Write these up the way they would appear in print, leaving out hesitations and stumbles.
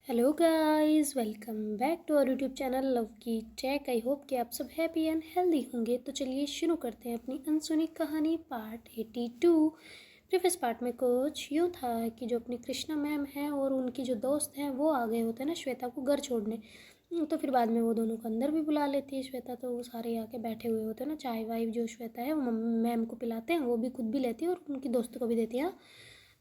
Hello guys, welcome back to our YouTube channel love की check. I hope कि आप सब हैप्पी एंड हेल्दी होंगे। तो चलिए शुरू करते हैं अपनी अनसुनी कहानी पार्ट 82। प्रीवियस पार्ट में कुछ यूँ था कि जो अपनी कृष्णा मैम हैं और उनकी जो दोस्त हैं वो आ गए होते हैं ना श्वेता को घर छोड़ने। तो फिर बाद में वो दोनों को अंदर भी बुला लेती है श्वेता। तो वो सारे आके बैठे हुए होते हैं ना, चाय वाय जो श्वेता है वो मैम को पिलाते हैं, वो भी खुद भी लेती है और उनकी दोस्त को भी देती है।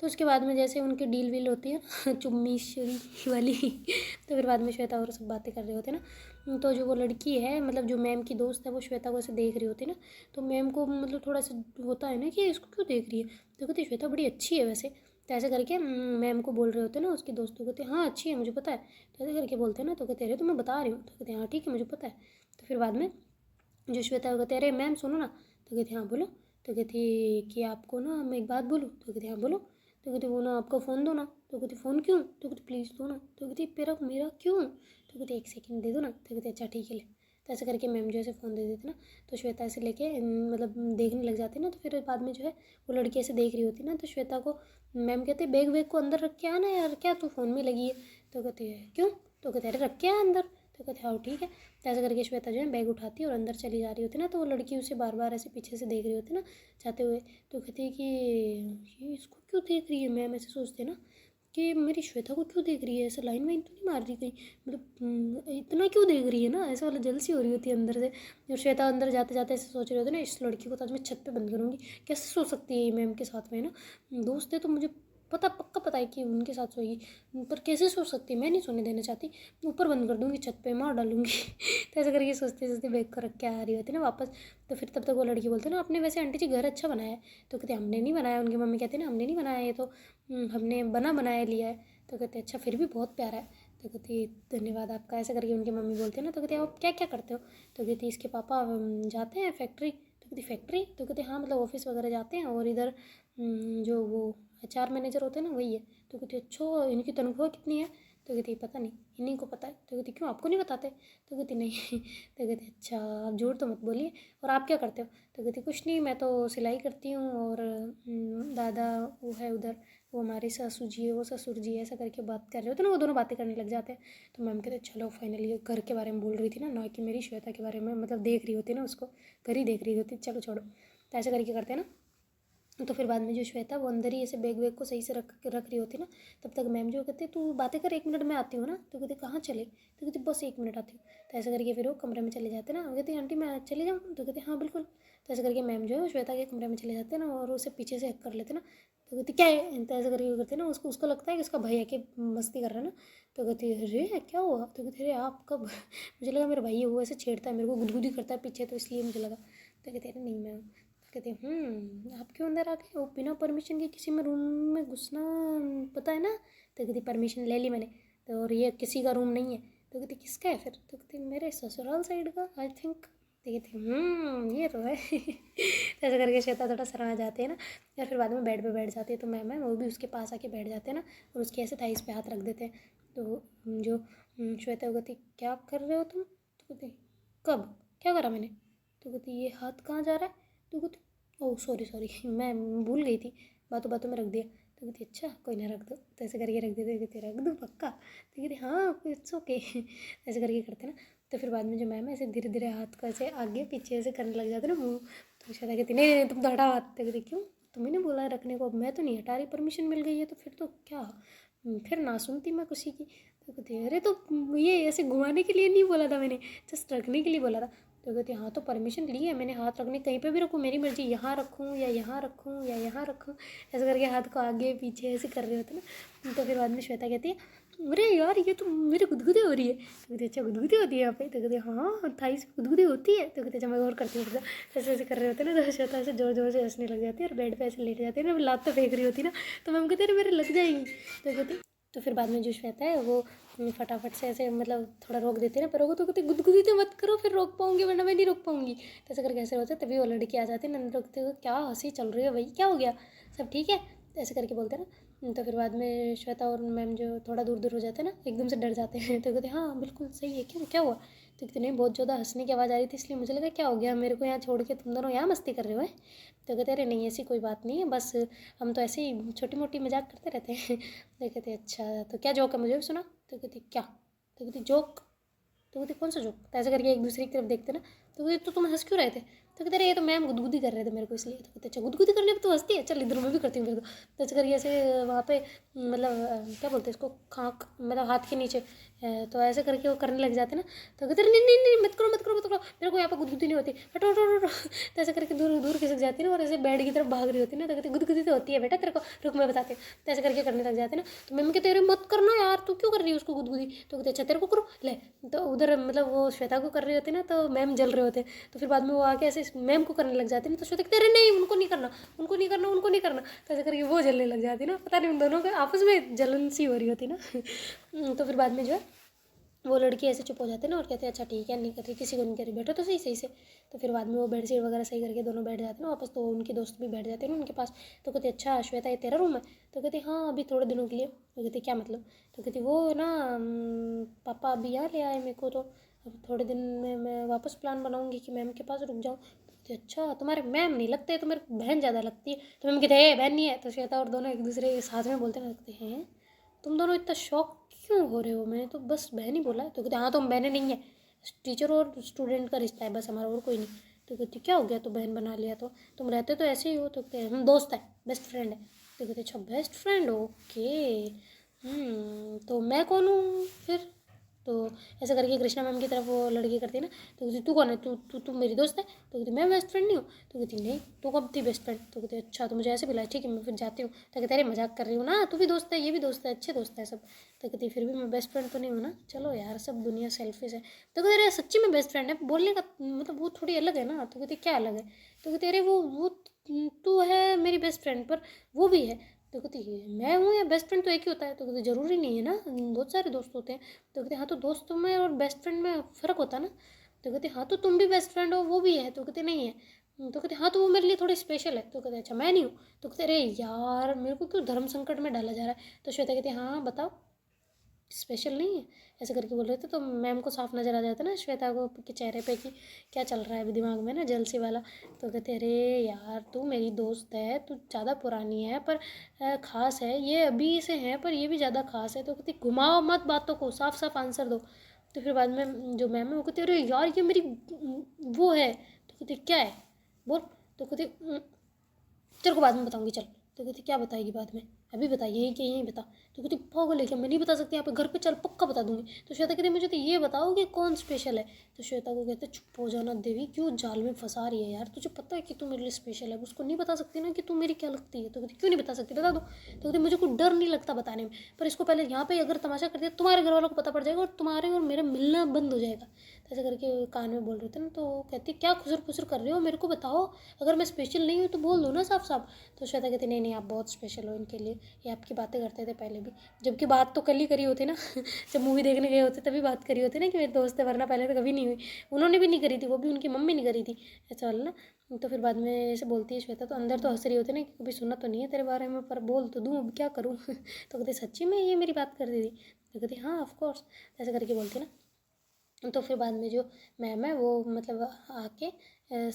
तो उसके बाद में जैसे उनकी डील वील होती है ना चुम्मी शुरी वाली तो फिर बाद में श्वेता और सब बातें कर रहे होते हैं ना। तो जो वो लड़की है, मतलब जो मैम की दोस्त है, वो श्वेता को ऐसे देख रही होती है ना। तो मैम को मतलब थोड़ा सा होता है ना कि इसको क्यों देख रही है। तो कहती श्वेता बड़ी अच्छी है वैसे। तो ऐसे करके मैम को बोल रहे होते हैं ना उसकी दोस्तों को। कहते हाँ अच्छी है मुझे पता है। तो ऐसे करके बोलते हैं ना। तो कहते अरे तो मैं बता रही हूँ। तो कहते हाँ ठीक है मुझे पता है। तो फिर बाद में जो श्वेता को कहते अरे मैम सुनो ना। तो कहती हाँ बोलो। तो कहती कि आपको ना मैं एक बात बोलूँ। तो कहती हाँ बोलो। तो कहती वो ना आपका फ़ोन दो ना। तो कहती फ़ोन क्यों। तो कहती प्लीज़ दो ना। तो कहती मेरा मेरा क्यों। तो कहती एक सेकंड दे दो ना। तो कहती अच्छा ठीक है ले। तो ऐसे करके मैम जो ऐसे फ़ोन दे देते ना। तो श्वेता ऐसे लेके मतलब देखने लग जाती ना। तो फिर बाद में जो है वो लड़की ऐसे देख रही होती ना। तो श्वेता को मैम कहते बैग वैग को अंदर रख के आना यार, क्या तू फ़ोन में लगी है। तो कहती है क्यों। तो कहते अरे रख के आ अंदर। तो कहते हाँ ठीक है। तो ऐसे करके श्वेता जो है बैग उठाती है और अंदर चली जा रही होती ना। तो वो लड़की उसे बार बार ऐसे पीछे से देख रही होती ना जाते हुए। तो कहती है कि ये इसको क्यों देख रही है। मैम ऐसे सोचते ना कि मेरी श्वेता को क्यों देख रही है, ऐसा लाइन वाइन तो नहीं मार रही कहीं, मतलब इतना क्यों देख रही है ना, ऐसा वाला जलसी हो रही होती है अंदर से। और श्वेता अंदर जाते जाते ऐसे सोच रही होती है ना इस लड़की को तो आज मैं छत पे बंद करूँगी। कैसे सो सकती है मैम के साथ में, ना दोस्त है तो मुझे पक्का पता है कि उनके साथ सोएगी, पर कैसे सो सकती है, मैं नहीं सोने देना चाहती। ऊपर बंद कर दूँगी, छत पे मार डालूंगी तो ऐसे करके सोचते सोचते बैग को रख के आ रही होती है ना वापस। तो फिर तब तक वो लड़की बोलती है ना आपने वैसे आंटी जी घर अच्छा बनाया है। तो कहते हमने नहीं बनाया। उनकी मम्मी कहती है ना हमने नहीं बनाया, ये तो हमने बना बनाया लिया है। तो कहते अच्छा फिर भी बहुत प्यारा है। तो कहती धन्यवाद आपका। ऐसे करके उनकी मम्मी बोलती है ना। तो कहते आप क्या क्या करते हो। तो कहती इसके पापा जाते हैं फैक्ट्री। तो कहती फैक्ट्री। तो कहते हाँ मतलब ऑफिस वगैरह जाते हैं, और इधर जो वो HR मैनेजर होते हैं ना वही है। तो कहती अच्छा इनकी तनख्वाह कितनी है। तो कहती पता नहीं, इन्हीं को पता है। तो कहती क्यों आपको नहीं बताते। तो कहती नहीं तो कहती अच्छा आप झूठ तो मत बोलिए, और आप क्या करते हो। तो कहती कुछ नहीं, मैं तो सिलाई करती हूँ, और दादा वो है उधर, वो हमारे सासू जी है, वो ससुर जी है। ऐसा करके बात कर रहे होते ना, वो दोनों बातें करने लग जाते हैं। तो मैम कहते चलो फाइनली घर के बारे में बोल रही थी ना कि मेरी श्वेता के बारे में, मतलब देख रही होती ना उसको, घर ही देख रही होती, चलो छोड़ो। तो ऐसे करके करते हैं ना। तो फिर बाद में जो श्वेता वो अंदर ही ऐसे बैग वैग को सही से रख रही होती ना। तब तक मैम जो कहते तू बातें कर, 1 मिनट में आती हूँ ना। तो कहते कहाँ चले। तो कहते बस 1 मिनट आती हूँ। तो ऐसे करके फिर वो कमरे में चले जाते ना। वो कहते आंटी मैं चले जाऊँ। तो कहते हाँ बिल्कुल। तो ऐसे करके मैम जो है श्वेता के कमरे में चले जाते हैं ना, और उसे पीछे से हक कर लेते ना। तो कहती क्या है। तो ऐसे करके करते ना, उसको उसको लगता है कि उसका भाई है कि मस्ती कर रहा है ना। तो कहती अरे क्या हुआ। तो कहती अरे आप कब मुझे लगा मेरा भाई है, वो ऐसे छेड़ता है मेरे को, गुदगुदी करता है पीछे, तो इसलिए मुझे लगा। तो कहते अरे नहीं मैम। कहते आप क्यों अंदर आ गए, वो बिना परमिशन के किसी में रूम में घुसना पता है ना। तो कहती परमिशन ले ली मैंने, तो और ये किसी का रूम नहीं है। तो कहती किसका है फिर। तो कहती मेरे ससुराल साइड का आई थिंक। तो कहती ये तो है तो ऐसा करके श्वेता थोड़ा शर्मा जाते हैं ना। या फिर बाद में बेड पे बैठ जाती है। तो मैम है वो भी उसके पास आके बैठ जाते हैं ना, और उसके ऐसे थाइस पे हाथ रख देते हैं। तो जो श्वेता कहती क्या कर रहे हो तुम। तो कहती कब क्या करा मैंने। तो कहती ये हाथ कहाँ जा रहा है। तो कहती ओह सॉरी सॉरी मैं भूल गई थी, बातों बातों में रख दिया। तो कहती अच्छा कोई ना रख दो। तो ऐसे करके रख देते। कहते रख दूँ पक्का। तो कहती हाँ इट्स ओके ऐसे करके करते ना। तो फिर बाद में जो मैम है ऐसे धीरे धीरे हाथ को ऐसे आगे पीछे ऐसे करने लग जाते ना मुँह। तो श्वेता कहती नहीं नहीं तुम तो हटाओ हाथ। तो कहती क्यों तुम्हें नहीं बोला है रखने को, अब मैं तो नहीं हटा रही, परमिशन मिल गई है तो फिर तो क्या, फिर ना सुनती मैं किसी की। तो कहती अरे तो ये ऐसे घुमाने के लिए नहीं बोला था मैंने, जस्ट रखने के लिए बोला था। तो कहती हाँ तो परमिशन ली है मैंने, हाथ रखने कहीं पे भी रखूँ मेरी मर्जी, यहाँ रखूँ या यहाँ रखूँ या यहाँ रखूँ। ऐसे करके हाथ को आगे पीछे ऐसे कर रहे होते ना। तो फिर बाद में श्वेता कहती है अरे यार ये तो मेरी गुदगुदी हो रही है। तो कहती अच्छा गुदगुदी होती है यहाँ पे। तो कहते हाँ थाइस पे गुदगुदी होती है। तो कहते अच्छा मैं और करती हूँ। ऐसे ऐसे कर रहे होते ना। तो श्वेता ऐसे जोर जोर से हंसने लग जाती है, और बेड पे ऐसे लेट जाती है ना, लात तो फेंक रही होती ना। तो मैम कहते अरे मेरे लग जाएगी। तो कहती तो फिर बाद में जो श्वेता है वो फटाफट से ऐसे मतलब थोड़ा रोक देती है ना पैरों को। तो कहते गुदगुदी तो मत करो फिर रोक पाऊंगी, वरना मैं नहीं रोक पाऊंगी। तो ऐसे करके ऐसे होते तभी वो लड़की आ जाती है ना, रोकते हुए क्या हंसी चल रही है भाई, क्या हो गया, सब ठीक है। तो ऐसे करके बोलते हैं ना। तो फिर बाद में श्वेता और मैम जो थोड़ा दूर दूर हो जाते हैं ना, एकदम से डर जाते हैं। तो कहते हाँ बिल्कुल सही है, क्यों क्या हुआ। तो कहते नहीं बहुत ज़्यादा हंसने की आवाज़ आ रही थी, इसलिए मुझे लगा क्या हो गया, मेरे को यहाँ छोड़ के तुम दोनों यहाँ मस्ती कर रहे हो हैं। तो कहते अरे नहीं ऐसी कोई बात नहीं है, बस हम तो ऐसे ही छोटी मोटी मजाक करते रहते हैं। तो कहते अच्छा तो क्या जोक है मुझे भी सुना। तो कहती क्या, तो कहती जोक, तो कहती कौन सा जोक, तो ऐसे करके एक दूसरे की तरफ देखते ना, तो कहती तो तुम हंस क्यों रहे थे, तो कहते रहे ये तो मैम गुदगुदी कर रहे थे मेरे को इसलिए, तो कहते अच्छा गुदगुदी करने पे तो हंसती है, चल इधर मैं भी करती हूँ फिर तो ऐसे करके ऐसे वहाँ पे मतलब क्या बोलते हैं इसको, खाक मतलब हाथ के नीचे तो ऐसे करके वो करने लग जाते ना, तो कहते नहीं नहीं नहीं मत करो मत करो मत करो, मेरे को यहाँ पर गुदगुदी नहीं होती, हटो हटो हटो तो ऐसे करके दूर दूर खिसक जाती है ना, और ऐसे बेड की तरफ भाग रही होती है ना, तो कहती गुदगुदी तो होती है बेटा तेरे को, रुक मैं बताती हूँ, तो ऐसे करके करने लग जाते ना, तो मम्मी कहते अरे मत करना यार, तू क्यों कर रही है उसको गुदगुदी, तो कहते अच्छा तेरे को करो ले, तो उधर मतलब वो श्वेता को कर रही होती ना, तो मैम जल रहे होते, तो फिर बाद में वो आके ऐसे मैम को करने लग जाती ना, तो श्वेता कहते अरे नहीं उनको नहीं करना उनको नहीं करना उनको नहीं करना, तो ऐसे करके वो जलने लग जाती ना, पता नहीं उन दोनों को आपस में जलन सी हो रही होती ना तो फिर बाद में जो है वो लड़की ऐसे चुप हो जाते ना और कहते हैं अच्छा ठीक है नहीं कर रही किसी को नहीं कर रही, बैठो तो सही सही से, तो फिर बाद में वो बेडशीट वगैरह सही करके दोनों बैठ जाते ना वापस, तो उनके दोस्त भी बैठ जाते हैं ना उनके पास, तो कहते अच्छा श्वेता ये तेरा रूम है, तो कहती हाँ अभी थोड़े दिनों के लिए, तो कहती क्या मतलब, तो कहती वो ना पापा अभी यहाँ ले आए मेरे को, तो अब थोड़े दिन में मैं वापस प्लान बनाऊंगी कि मैम के पास रुक जाऊँ, तो कहती अच्छा तुम्हारे मैम नहीं लगते तो मेरे बहन ज़्यादा लगती है, तो मैम कहते हैं बहन नहीं है, तो श्वेता और दोनों एक दूसरे के साथ में बोलते ना लगते हैं तुम दोनों इतना शौक क्यों हो रहे हो, मैंने तो बस बहन ही बोला है, तो कहते हाँ तुम बहनें नहीं है, टीचर और स्टूडेंट का रिश्ता है बस हमारा और कोई नहीं, तो कहती क्या हो गया तो बहन बना लिया, तो तुम रहते तो ऐसे ही हो, तो कहते हम दोस्त है बेस्ट फ्रेंड है, तो कहते अच्छा बेस्ट फ्रेंड ओके, तो मैं कौन हूँ फिर, तो ऐसा करके कृष्णा मैम की तरफ वो लड़की करती है ना, तो कहती तू कौन है, तू मेरी दोस्त है, तो कहती मैं बेस्ट फ्रेंड नहीं हूँ, तो कहती नहीं तू कब थी बेस्ट फ्रेंड, तो कहती अच्छा तो मुझे ऐसे बुलाया ठीक है मैं फिर जाती हूँ, तो कहते अरे मजाक कर रही हूँ ना, तू भी दोस्त है ये भी दोस्त है अच्छे दोस्त है सब, तो कहती फिर भी मैं बेस्ट फ्रेंड तो नहीं हूँ ना, चलो यार सब दुनिया सेल्फिश है, तो कहते अरे सच्ची में बेस्ट फ्रेंड है बोलने का मतलब वो थोड़ी अलग है ना, तो कहती क्या अलग है, तो कहती अरे वो तू है मेरी बेस्ट फ्रेंड पर वो भी है, तो कहती मैं हूँ या बेस्ट फ्रेंड तो एक ही होता है, तो कहते ज़रूरी नहीं है ना बहुत सारे दोस्त होते हैं, तो कहते हाँ तो दोस्तों में और बेस्ट फ्रेंड में फ़र्क होता है ना, तो कहते हाँ तो तुम भी बेस्ट फ्रेंड हो वो भी है, तो कहते नहीं है, तो कहते हाँ तो वो मेरे लिए थोड़ी स्पेशल है, तो कहते अच्छा मैं नहीं हूँ, तो कहते अरे यार मेरे को क्यों धर्म संकट में डाला जा रहा है, तो श्वेता कहती हाँ बताओ स्पेशल नहीं है, ऐसे करके बोल रहे थे, तो मैम को साफ नज़र आ जाता ना श्वेता को के चेहरे पे कि क्या चल रहा है अभी दिमाग में ना जलसी वाला, तो कहते अरे यार तू मेरी दोस्त है तू ज़्यादा पुरानी है पर ख़ास है, ये अभी से है पर ये भी ज़्यादा ख़ास है, तो कहती घुमाओ मत बातों को साफ साफ आंसर दो, तो फिर बाद में जो मैम है वो कहती अरे यार ये मेरी वो है, तो कहती क्या है बोल, तो कहती तेरे को बाद में बताऊंगी चल, तो कहती क्या बताएगी बाद में, अभी बताइए यही कि यही बता, तो कहती पागल है क्या मैं नहीं बता सकती यहाँ पे घर पे चल पक्का बता दूंगी, तो श्वेता कहती मुझे तो ये बताओ कि कौन स्पेशल है, तो श्वेता को कहते चुप हो जाना देवी क्यों जाल में फंसा रही है यार, तुझे पता है कि तू मेरे लिए स्पेशल है, उसको नहीं बता सकती ना कि तू मेरी क्या लगती है, तो कहती क्यों नहीं बता सकती बता दो, तो कहती मुझे कोई डर नहीं लगता बताने में, पर इसको पहले यहाँ पे अगर तमाशा कर दिया तुम्हारे घर वालों को पता पड़ जाएगा और तुम्हारे और मेरा मिलना बंद हो जाएगा, तो ऐसे करके कान में बोल रहे थे ना, तो कहती क्या खुसर फुसर कर रहे हो मेरे को बताओ, अगर मैं स्पेशल नहीं हूँ तो बोल दो ना साफ साफ, तो श्वेता कहती नहीं नहीं आप बहुत स्पेशल हो इनके लिए, ये आपकी बातें करते थे पहले भी, जबकि बात तो कल ही करी होती ना जब मूवी देखने गए होते तभी बात करी होती ना कि मेरे दोस्त है वरना पहले तो कभी नहीं हुई, उन्होंने भी नहीं करी थी वो भी उनकी मम्मी नहीं करी थी, ऐसा वाला ना, तो फिर बाद में ऐसे बोलती है श्वेता, तो अंदर तो हंस रही होती ना कि कभी सुना तो नहीं है तेरे बारे में पर बोल तो दूँ अब क्या करूँ तो कहते सच्ची में ये मेरी बात कर दी थी, तो कहती हाँ ऑफकोर्स, ऐसे करके बोलती ना, तो फिर बाद में जो मैम है वो मतलब आके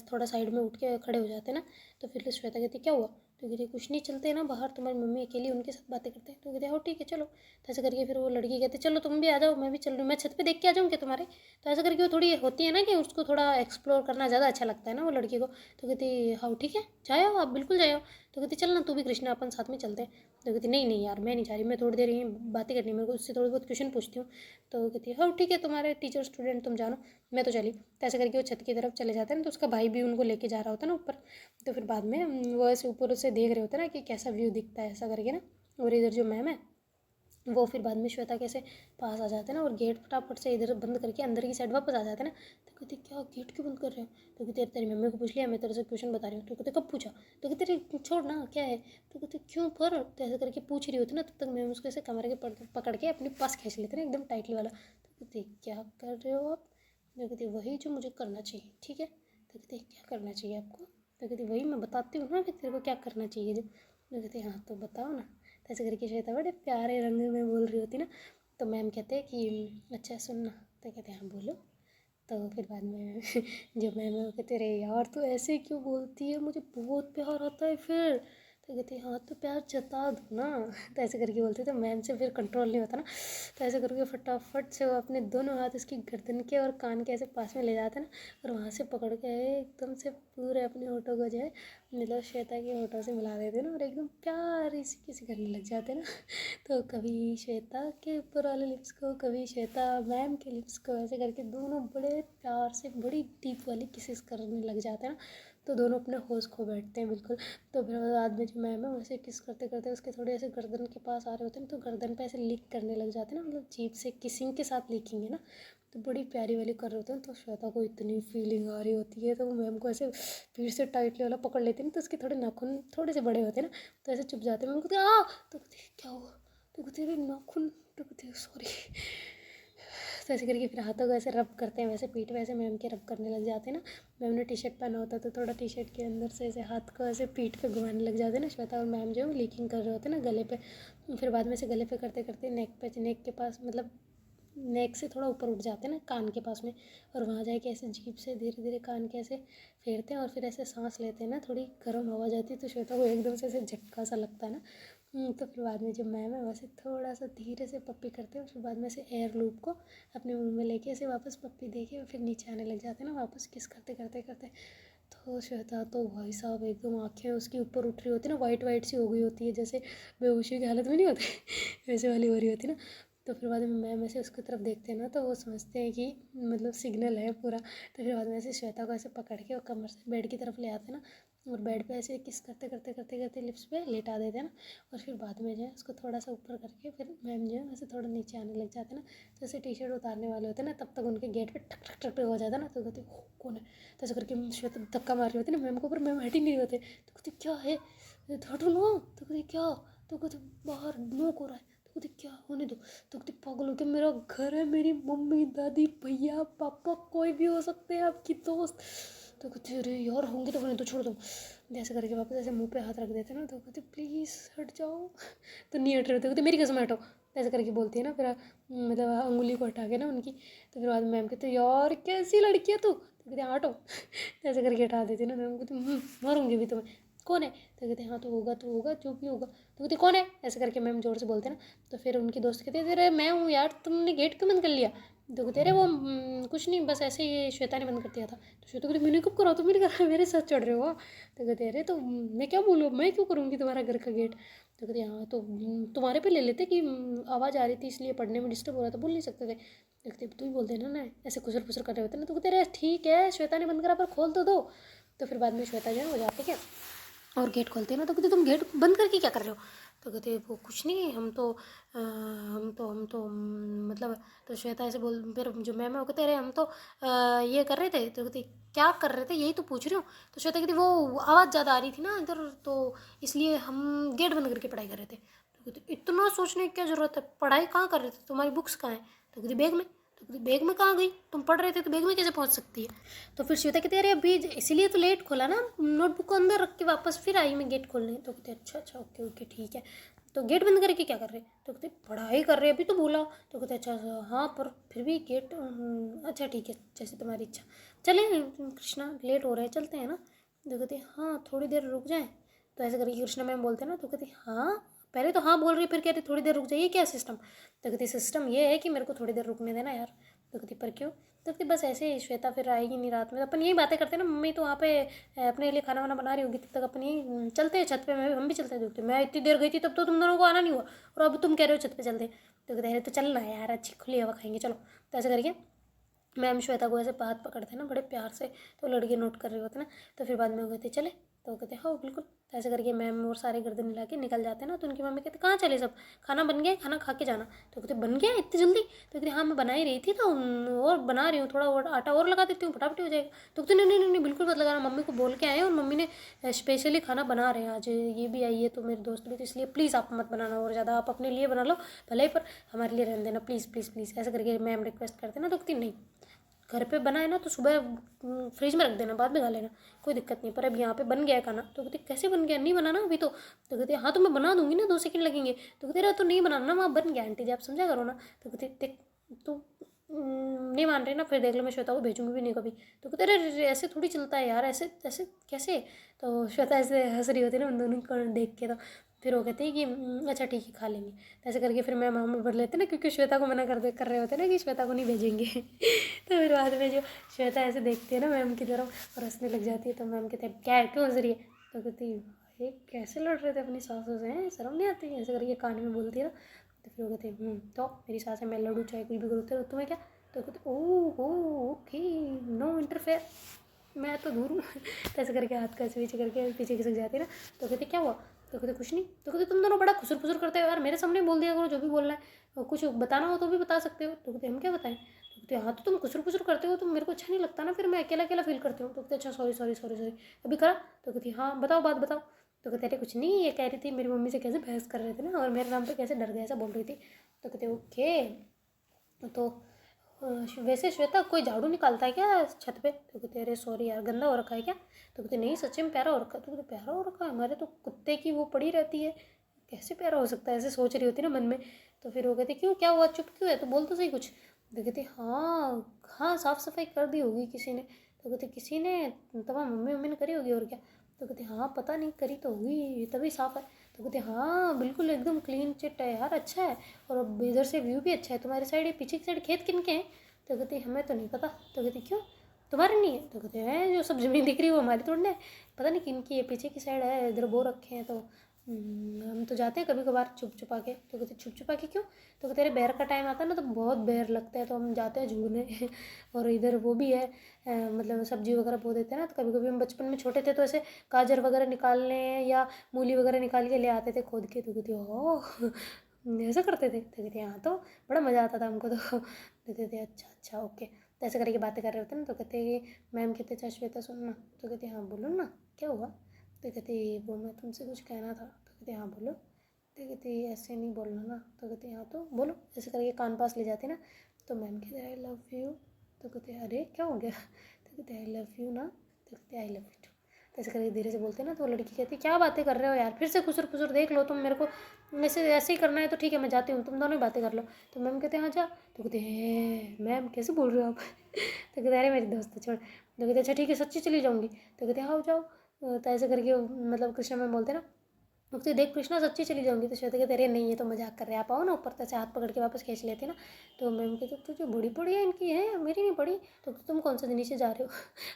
थोड़ा साइड में उठ के खड़े हो जाते हैं ना, तो फिर श्वेता कहती क्या हुआ, तो कहती कुछ नहीं चलते ना बाहर तुम्हारी मम्मी अकेली उनके साथ बातें करते हैं, तो कहते हो ठीक है चलो, तो ऐसे करके फिर वो लड़की कहती चलो तुम भी आ जाओ मैं भी चल रही हूँ मैं छत पे देख के आ जाऊँ क्या तुम्हारे, तो ऐसा करके वो थोड़ी होती है ना कि उसको थोड़ा एक्सप्लोर करना ज़्यादा अच्छा लगता है ना वो लड़की को, तो कहती हाँ ठीक है जाओ आप बिल्कुल जाओ, तो कहती चल ना तू भी कृष्णा अपन साथ में चलते हैं, तो कहती नहीं नहीं यार मैं नहीं जा रही मैं थोड़ी देर यहीं बातें करनी है मेरे को उससे थोड़ी बहुत क्वेश्चन पूछती हूँ, तो कहती है हाँ ठीक है तुम्हारे टीचर स्टूडेंट तुम जानो मैं तो चली, तो ऐसे करके वो छत की तरफ चले जाते हैं ना, तो उसका भाई भी उनको लेके जा रहा होता है ना ऊपर, तो फिर बाद में वो ऐसे ऊपर से देख रहे होते हैं ना कि कैसा व्यू दिखता है ऐसा करके ना, और इधर जो मैम है वो फिर बाद में श्वेता कैसे पास आ जाते हैं ना और गेट फटाफट से इधर बंद करके अंदर की साइड वापस आ जाते हैं ना, तो कहते क्या गेट क्यों बंद कर रहे हो, तो कहते तेरी मम्मी को पूछ लिया मैं तेरे से क्वेश्चन बता रही हूँ, तो कहते कब पूछा, तो कहते अरे छोड़ ना क्या है, तो कहते क्यों पर, तो ऐसे करके पूछ रही होती ना तब तक मैम उसको ऐसे कमरे के पकड़ के अपने पास खींच लेते ना एकदम टाइटली वाला, तो कहते क्या कर रहे हो आप, तो कहते वही जो मुझे करना चाहिए ठीक है, तो कहते क्या करना चाहिए आपको, तो कहती वही मैं बताती हूँ ना कि तेरे को क्या करना चाहिए जो, तो कहते हाँ तो बताओ ना, तो ऐसे करके श्वेता बड़े प्यारे रंग में बोल रही होती ना, तो मैम कहते हैं कि अच्छा सुनना, तो कहते हैं हाँ बोलो, तो फिर बाद में जो मैम है वो कहते अरे यार तू ऐसे क्यों बोलती है मुझे बहुत प्यार आता है फिर, तो कहती हाँ तो प्यार जता दो ना। तो ऐसे करके बोलती, तो मैम से फिर कंट्रोल नहीं होता ना, तो ऐसे करके फटाफट से वो अपने दोनों हाथ उसकी गर्दन के और कान के ऐसे पास में ले जाते हैं ना, और वहाँ से पकड़ के एकदम से पूरे अपने होठों को जो है मतलब श्वेता के होठों से मिला देते हैं ना, और एकदम प्यार से किसी करने लग जाते हैं ना। तो कभी श्वेता के ऊपर वाले लिप्स को, कभी श्वेता मैम के लिप्स को, ऐसे करके दोनों बड़े प्यार से बड़ी डीप वाली किसेस करने लग जाते हैं ना। तो दोनों अपने होश खो बैठते हैं बिल्कुल। तो फिर बाद में जो मैम है वैसे किस करते करते उसके थोड़े ऐसे गर्दन के पास आ रहे होते हैं, तो गर्दन पे ऐसे लीक करने लग जाते हैं ना, मतलब जीभ से किसिंग के साथ लीकिंग है ना, तो बड़ी प्यारी वाली कर रहे होते हैं। तो श्वेता को इतनी फीलिंग आ रही होती है, तो वो मैम को ऐसे फिर से टाइटली वाला पकड़ लेती है ना, तो उसके थोड़े नाखून थोड़े से बड़े होते हैं ना, तो ऐसे चुप जाते हैं। मैम कहते तो कहते क्या हुआ, तो कहते अरे नाखून, तो कहते सॉरी। तो ऐसे करके फिर हाथों को ऐसे रब करते हैं, वैसे पीठ वैसे मैम के रब करने लग जाते हैं ना। मैम ने टी शर्ट पहना होता है, तो थोड़ा टी शर्ट के अंदर से ऐसे हाथ को ऐसे पीठ पे घुमाने लग जाते हैं ना श्वेता और मैम, जो लीकिंग कर रहे होते हैं ना गले पे। फिर बाद में से गले पे करते करते नेक के पास, मतलब नेक से थोड़ा ऊपर उठ जाते हैं ना कान के पास में, और वहाँ जाके ऐसे जीभ से धीरे धीरे कान के ऐसे फेरते हैं, और फिर ऐसे सांस लेते हैं ना, थोड़ी गर्म हवा जाती है, तो श्वेता को एकदम से ऐसे झटका सा लगता है ना। तो फिर बाद में जब मैम है वैसे थोड़ा सा धीरे से पप्पी करते हैं, और फिर बाद में से एयर लूप को अपने मुंह में लेके ऐसे वापस पप्पी दे के और फिर नीचे आने लग जाते हैं ना वापस किस करते करते करते। तो श्वेता तो भाई साहब एकदम आँखें उसकी ऊपर उठ रही होती है ना, वाइट वाइट सी हो गई होती है, जैसे बेहोशी की हालत में नहीं होती वैसे वाली हो रही होती है ना। तो फिर बाद में मैम ऐसे उसकी तरफ देखते हैं ना, तो वो समझते हैं कि मतलब सिग्नल है पूरा। तो फिर बाद में ऐसे श्वेता को ऐसे पकड़ के और कमर से बेड की तरफ ले आते हैं ना, और बेड पे ऐसे किस करते करते करते करते लिप्स पे लेटा देते हैं ना, और फिर बाद में जो है उसको थोड़ा सा ऊपर करके फिर मैम जो है वैसे थोड़ा नीचे आने लग जाते हैं ना। तो ऐसे टी शर्ट उतारने वाले होते हैं ना, तब तक उनके गेट पे ठक ठक ठक हो जाता है ना, तो कहते कौन है, तो ऐसे करके श्वेता धक्का मार रही होती है ना मैम को, पर मैम हट ही नहीं होते। तो कहते क्या है, हटो ना, तो कहते क्या, तो कहते बाहर नोक हो रहा है, तो कहते क्या होने दो, तो कहते पागल हो के मेरा घर है, मेरी मम्मी दादी भैया पापा कोई भी हो सकते हैं, आपकी दोस्त। तो कहते अरे यार होंगे तो होने तो छोड़ दो, जैसे करके वापस ऐसे मुंह पे हाथ रख देते हैं ना, तो कहते प्लीज़ हट जाओ तो नहीं हट रहे होते, कहते मेरी कसम हटो, ऐसे करके बोलती है ना, फिर मतलब अंगुली को हटा के ना उनकी। तो फिर बाद में मैम कहते यार कैसी लड़की है तू, तो कहते हाँ हटो ऐसे करके हटा देती है ना। मैम कहते मारूंगी भी तुम्हें, कौन है, तो कहते हाँ तो होगा जो भी होगा, तो कहते कौन है, ऐसे करके मैम जोर से बोलते हैं ना। तो फिर उनकी दोस्त कहते अरे मैं हूँ यार, तुमने गेट क्यों बंद कर लिया, तो कहते अरे वो कुछ नहीं बस ऐसे ही श्वेता ने बंद कर दिया था। तो श्वेता कहती मैंने कब करा, तो मैंने कहा मेरे साथ चढ़ रहे हो। तो कहते अरे तो मैं क्या बोलूँ, मैं क्यों करूँगी तुम्हारा घर का गेट। तो कहते हाँ तो तुम्हारे पे ले लेते कि आवाज़ आ रही थी इसलिए पढ़ने में डिस्टर्ब हो रहा था, बोल नहीं सकते थे। तो कहते तू ही बोल देना ना, ऐसे खुसर फुसर कर रहे होते ना। तो कहते अरे ठीक है श्वेता ने बंद करा पर खोल तो दो। तो फिर बाद में श्वेता जो है हो जाती है और गेट खोलते हैं ना, तो कहते तुम गेट बंद करके क्या कर रहे हो। तो कहते वो कुछ नहीं, हम तो मतलब। तो श्वेता ऐसे बोल, फिर जो मैम है वो कहते अरे हम तो ये कर रहे थे। तो कहते क्या कर रहे थे, यही तो पूछ रही हूँ। तो श्वेता कहती वो आवाज़ ज़्यादा आ रही थी ना इधर, तो इसलिए हम गेट बंद करके पढ़ाई कर रहे थे। तो कहते इतना सोचने की क्या ज़रूरत है, पढ़ाई कहाँ कर रहे थे, तुम्हारी बुक्स कहाँ हैं। तो कहती बैग में। तो कहती बैग में कहाँ गई, तुम पढ़ रहे थे तो बैग में कैसे पहुँच सकती है। तो फिर श्वेता कहती अरे अभी इसीलिए तो लेट खोला ना, नोटबुक को अंदर रख के वापस फिर आई मैं गेट खोलने। तो कहते अच्छा अच्छा ओके ओके ठीक है, तो गेट बंद करके क्या कर रहे। तो कहते पढ़ाई कर रहे अभी तो बोला। तो कहते अच्छा हाँ पर फिर भी गेट अच्छा ठीक है जैसे तुम्हारी इच्छा, चले कृष्णा लेट हो रहे हैं चलते हैं ना। तो कहते हाँ थोड़ी देर रुक जाएं। तो ऐसे करके कृष्णा मैम बोलते हैं ना, तो कहती हाँ पहले तो हाँ बोल रही फिर कह रही थोड़ी देर रुक जाइए, क्या सिस्टम। तो कहती सिस्टम ये है कि मेरे को थोड़ी देर रुकने देना यार। तो कहती पर क्यों। तो कहती बस ऐसे ही श्वेता फिर आएगी नहीं रात में, तो अपन यही बातें करते हैं ना, मम्मी तो वहाँ पे अपने लिए खाना वाना बना रही होगी, तब तक अपन यही चलते हैं छत पे, हम भी चलते हैं। देखते मैं इतनी देर गई थी तब तो तुम दोनों को आना नहीं हुआ, और अब तुम कह रहे हो छत पे चलते। तो कहते हैं तो चलना है यार, अच्छी खुली हवा खाएंगे चलो। तो ऐसे करके मैम श्वेता को ऐसे हाथ पकड़ते हैं ना बड़े प्यार से, तो लड़के नोट कर रहे होते हैं ना। तो फिर बाद में वो कहते चले, तो कहते हाँ बिल्कुल। तो ऐसे करके मैम और सारे गर्दन मिला के निकल जाते हैं ना। तो उनकी मम्मी कहते कहाँ चले सब, खाना बन गया, खाना खा के जाना। तो कहते बन गया इतनी जल्दी। तो कहते हाँ मैं बना ही रही थी तो और बना रही हूँ, थोड़ा और आटा और लगा देती हूँ फटाफट हो जाएगा। तो कहते नहीं नहीं नहीं नहीं, बिल्कुल मत लगाना, मम्मी को बोल के आए और मम्मी ने स्पेशली खाना बना रहे हैं आज, ये भी आई है तो मेरे दोस्त भी, तो इसलिए प्लीज़ आप मत बनाना और ज़्यादा, आप अपने लिए बना लो भले ही, पर हमारे लिए रहने देना प्लीज़ प्लीज़ प्लीज़। ऐसे करके मैम रिक्वेस्ट करते ना। तो कहती नहीं, घर पे बनाए ना तो सुबह फ्रिज में रख देना, बाद में खा लेना, कोई दिक्कत नहीं, पर अब यहाँ पे बन गया है खाना। तो कहते कैसे बन गया, नहीं बनाना अभी तो कहते हाँ तो मैं बना दूंगी ना, 2 सेकंड लगेंगे। तो कहते रहा तो नहीं बनाना ना, वहाँ बन गया आंटी जी आप समझा करो ना। तो कहते देख तो नहीं मान रही ना, फिर देख लो मैं श्वेता को भेजूंगी भी नहीं कभी। तो कहते अरे ऐसे थोड़ी चलता है यार, ऐसे ऐसे कैसे। तो श्वेता ऐसे हंस रही होती है ना उन दोनों को देख के। तो फिर वो कहते हैं कि अच्छा ठीक है खा लेंगे। तो ऐसे करके फिर मैम हम भर लेते ना, क्योंकि श्वेता को मना कर रहे होते ना कि श्वेता को नहीं भेजेंगे। तो फिर बाद में जो श्वेता ऐसे देखती है ना मैम की तरफ और हंसने लग जाती है, तो मैम कहते हैं क्या है, क्यों हंस रही है। तो कहती ये कैसे लड़ रहे थे अपनी सासों से, हैं शर्म नहीं आती, ऐसे करके कान में बोलती है ना। तो फिर वो कहते हैं तो मेरी सास है, मैं लड़ूँ चाहे कुछ भी करूँ तो तुम्हें क्या। तो कहते ओह ओके, नो इंटरफेयर, मैं तो दूर हूँ। तो ऐसे करके हाथ का स्विच करके पीछे खिसक जाती है ना। तो कहते क्या हुआ। तो कहते कुछ नहीं। तो कहते तुम दोनों बड़ा खुसर फुसर करते हो यार, मेरे सामने बोल दिया करो जो भी बोलना है, और कुछ बताना हो तो भी बता सकते हो। तो कहते हम क्या बताएं। तो कहते हाँ तो तुम खुसर फुसर करते हो तो मेरे को अच्छा नहीं लगता ना, फिर मैं अकेला अकेला फील करती हूँ। तो कहते अच्छा सॉरी सॉरी सॉरी सॉरी, अभी करा। तो कहती हाँ बताओ बात बताओ। तो कहते अरे कुछ नहीं, ये कह रही थी मेरी मम्मी से कैसे बहस कर रहे थे ना, और मेरे नाम पे कैसे डर गया ऐसा बोल रही थी। तो कहते ओके। तो वैसे श्वेता कोई झाड़ू निकालता है क्या छत पे। तो कहते अरे सॉरी यार गंदा हो रखा है क्या। तो कहते नहीं सच्ची में प्यारा हो रखा है। तो कहते प्यारा हो रखा है, हमारे तो कुत्ते की वो पड़ी रहती है, कैसे प्यारा हो सकता है, ऐसे सोच रही होती ना मन में। तो फिर वो कहते क्यों क्या हुआ, चुप क्यों है, तो बोल तो सही कुछ। तो कहते हाँ हाँ साफ़ सफाई कर दी होगी किसी ने। तो कहते किसी ने, तब मम्मी मम्मी ने करी होगी और क्या। तो कहते हाँ पता नहीं करी तो होगी तभी साफ़ है। तो कहते हाँ बिल्कुल एकदम क्लीन चिट है यार, अच्छा है। और अब इधर से व्यू भी अच्छा है तुम्हारी साइड, ये पीछे की साइड खेत किन के हैं। तो कहते हमें तो नहीं पता। तो कहते क्यों तुम्हारे नहीं है। तो कहते हैं जो सब ज़मीन दिख रही है वो हमारी थोड़ी ना है, पता नहीं किन की है, पीछे की साइड है, इधर बो रखे हैं। तो हम तो जाते हैं कभी कभार छुप छुपा के। तो कहते छुप छुपा के क्यों। तो कहते अरे बेर का टाइम आता है ना तो बहुत बेर लगता है, तो हम जाते हैं झूरने। और इधर वो भी है, मतलब सब्जी वगैरह बो देते हैं ना, तो कभी कभी हम बचपन में छोटे थे तो ऐसे गाजर वगैरह निकालने या मूली वगैरह निकाल के ले आते थे खोद के। तो कहते ओह ऐसा करते थे। तो कहते हाँ तो बड़ा मज़ा आता था हमको। तो कहते थे अच्छा अच्छा ओके। तो ऐसे करके बातें कर रहे होते ना। तो कहते कि मैम कहते अच्छा श्वेता सुनना। तो कहते हाँ बोलो ना क्या हुआ। तो कहते वो मैं तुमसे कुछ कहना था। तो कहते हाँ बोलो। तो कहते ऐसे नहीं बोलना ना। तो कहते हाँ तो बोलो, ऐसे करके कान पास ले जाते ना। तो मैम कहते आई लव यू। तो कहते अरे क्या हो गया। तो कहते आई लव यू ना। तो कहते आई लव यू टू। तो ऐसे करके धीरे से बोलते ना, तो लड़की कहती क्या बातें कर रहे हो यार, फिर से खुसर खुसर देख लो तुम मेरे को, वैसे ऐसे ही करना है तो ठीक है मैं जाती हूँ, तुम दोनों ही बातें कर लो। तो मैम कहते हैं हाँ जा। तो कहते हैं मैम कैसे बोल रहे हो आप। तो कहते अरे मेरी दोस्त है छोड़। तो कहते अच्छा ठीक है सच्ची चली जाऊँगी। तो कहते हाँ जाओ। तो ऐसे करके मतलब कृष्णा मैम बोलते ना, तो देख कृष्णा सच्ची चली जाऊंगी। तो श्वेता कहते अरे नहीं ये तो मजाक कर रहे हैं, आप आओ ना ऊपर। तो ऐसे हाथ पकड़ के वापस खींच लेते ना। तो मैम कहते तो जो बड़ी पड़ी है इनकी है, मेरी नहीं पड़ी। तो तुम कौन सा नीचे जा रहे हो।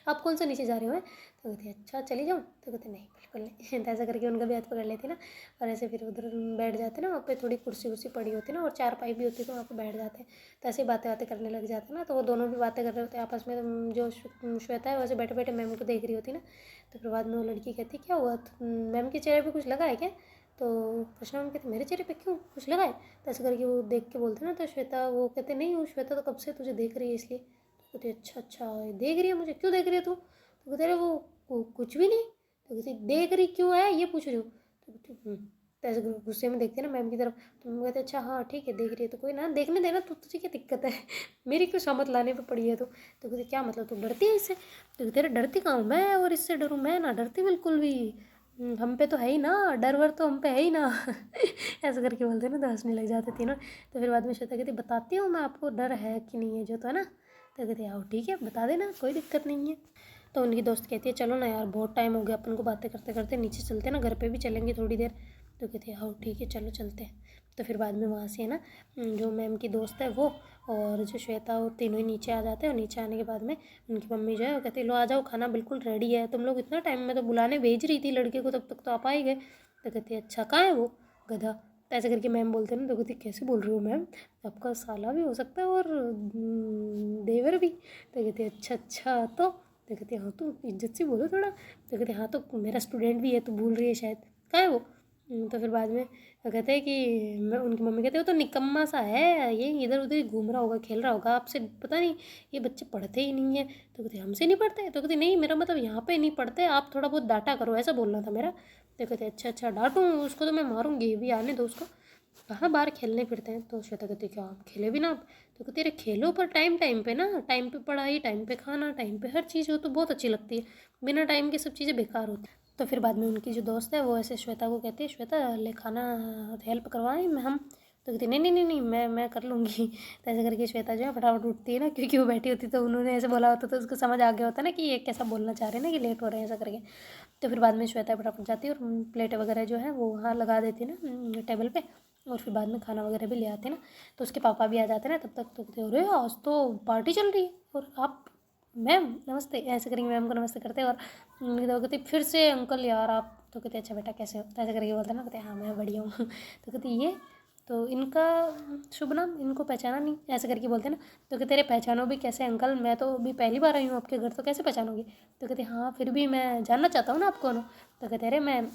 आप कौन सा नीचे जा रहे हो हैं। तो कहते अच्छा चली जाऊँ। तो कहते नहीं बिल्कुल नहीं। तो ऐसा करके उनका भी हाथ पकड़ लेते ना, और ऐसे फिर उधर बैठ जाते ना, वहाँ पे थोड़ी कुर्सी उर्सी पड़ी होती ना और चारपाई भी होती, तो वहाँ पे बैठ जाते हैं। तो ऐसे बातें बातें करने लग जाते ना। तो वो दोनों भी बातें कर रहे होते हैं आपस में। जो श्वेता है वैसे बैठे बैठे मैम को देख रही होती ना। तो फिर बाद में वो लड़की कहती क्या हुआ, मैम के चेहरे पर कुछ लगा है क्या। तो कृष्णा मैम कहते मेरे चेहरे पे क्यों कुछ लगा है। तो ऐसे करके वो देख के बोलते ना। तो श्वेता वो कहते नहीं वो श्वेता तो कब से तुझे देख रही है इसलिए। तो कहते अच्छा अच्छा देख रही है मुझे, क्यों देख रही है तू। तो कहते अरे वो कुछ भी नहीं। तो कहते देख रही क्यों है ये पूछ रही हूँ। तो कहते तो ऐसे गुस्से में देखते ना मैम की तरफ। तो मैम कहते अच्छा हाँ ठीक है देख रही है तो कोई ना, देखने देना, तो तुझे क्या दिक्कत है। मेरी क्यों शामत लाने पे पड़ी है तो कहते क्या मतलब तू डरती है इससे। तो कहते अरे डरती कहाँ हूँ मैं, और इससे डरूँ मैं, ना डरती बिल्कुल भी, हम पे तो है ही ना, डर वर तो हम पे है ही ना। ऐसा करके बोलते ना तो हंसने लग जाते थे ना। तो फिर बाद में श्वेता कहती बताती हूँ मैं आपको डर है कि नहीं है जो, तो है ना। तो कहते आओ ठीक है बता देना कोई दिक्कत नहीं है। तो उनकी दोस्त कहती है चलो ना यार बहुत टाइम हो गया अपन को बातें करते करते, नीचे चलते ना, घर पे भी चलेंगे थोड़ी देर। तो कहती है आओ ठीक है चलो चलते हैं। तो फिर बाद में वहाँ से है ना जो मैम की दोस्त है वो और जो श्वेता वो तीनों ही नीचे आ जाते हैं। और नीचे आने के बाद में उनकी मम्मी जो है वो कहती है लो आ जाओ खाना बिल्कुल रेडी है, तुम लोग इतना टाइम में तो बुलाने भेज रही थी लड़के को, तब तक तो आप आ ही गए। तो कहती है अच्छा कहाँ है वो गधा। तो ऐसे करके मैम बोलते हैं ना। तो कहती कैसे बोल रही हो मैम, आपका साला भी हो सकता है और देवर भी। तो कहती है अच्छा अच्छा तो कहती हाँ तुम इज्जत से बोलो थोड़ा। तो कहते हाँ तो मेरा स्टूडेंट भी है तो भूल रही है शायद, कहाँ है वो। तो फिर बाद में कहते हैं कि मैं उनकी मम्मी कहते हो तो निकम्मा सा है ये, इधर उधर ही घूम रहा होगा खेल रहा होगा आपसे, पता नहीं ये बच्चे पढ़ते ही नहीं है। तो कहते हमसे नहीं पढ़ते। तो कहते नहीं मेरा मतलब यहाँ पे नहीं पढ़ते, आप थोड़ा बहुत डांटा करो ऐसा बोलना था मेरा। तो कहते अच्छा अच्छा डांटूँ उसको तो मैं मारूंगी, भी आने दो उसको, कहाँ बाहर खेलने फिरते हैं। तो श्वेता कहती क्या आप खेले भी ना आप। तो कहते अरे खेलो पर टाइम टाइम पे ना, टाइम पे पढ़ाई, टाइम पे खाना, टाइम पे हर चीज़ हो तो बहुत अच्छी लगती है, बिना टाइम के सब चीज़ें बेकार होती। तो फिर बाद में उनकी जो दोस्त है वो ऐसे श्वेता को कहती है श्वेता ले खाना हेल्प करवाएं मैं हम। तो कहती नहीं नहीं नहीं नहीं मैं कर लूँगी। तो ऐसे करके श्वेता जो है फटाफट उठती है ना, क्योंकि वो बैठी होती तो उन्होंने ऐसे बोला होता तो उसको समझ आ गया होता ना कि ये कैसा बोलना चाह रहे हैं ना कि लेट हो रहे हैं ऐसा करके। तो फिर बाद में श्वेता फटाफट जाती है और प्लेटें वगैरह जो है वो वहाँ लगा देती है ना टेबल पे, और फिर बाद में खाना वगैरह भी ले आते हैं ना। तो उसके पापा भी आ जाते हैं ना तब तक। तो कहते अरे आज तो पार्टी चल रही है और आप मैम नमस्ते ऐसे करेंगे, मैम को नमस्ते करते हैं। और तो कहते फिर से अंकल यार आप। तो कहते अच्छा बेटा कैसे हो, तो ऐसे करके बोलते हैं ना, कहते हाँ मैं बढ़िया हूँ। तो कहते ये तो इनका शुभ नाम इनको पहचाना नहीं, ऐसे करके बोलते हैं ना। तो कहते तेरे पहचानो भी कैसे अंकल, मैं तो अभी पहली बार आई हूँ आपके घर, तो कैसे पहचानोगी। तो कहते हाँ फिर भी मैं जानना चाहता हूँ ना आप कौन हो। तो कहते अरे मैं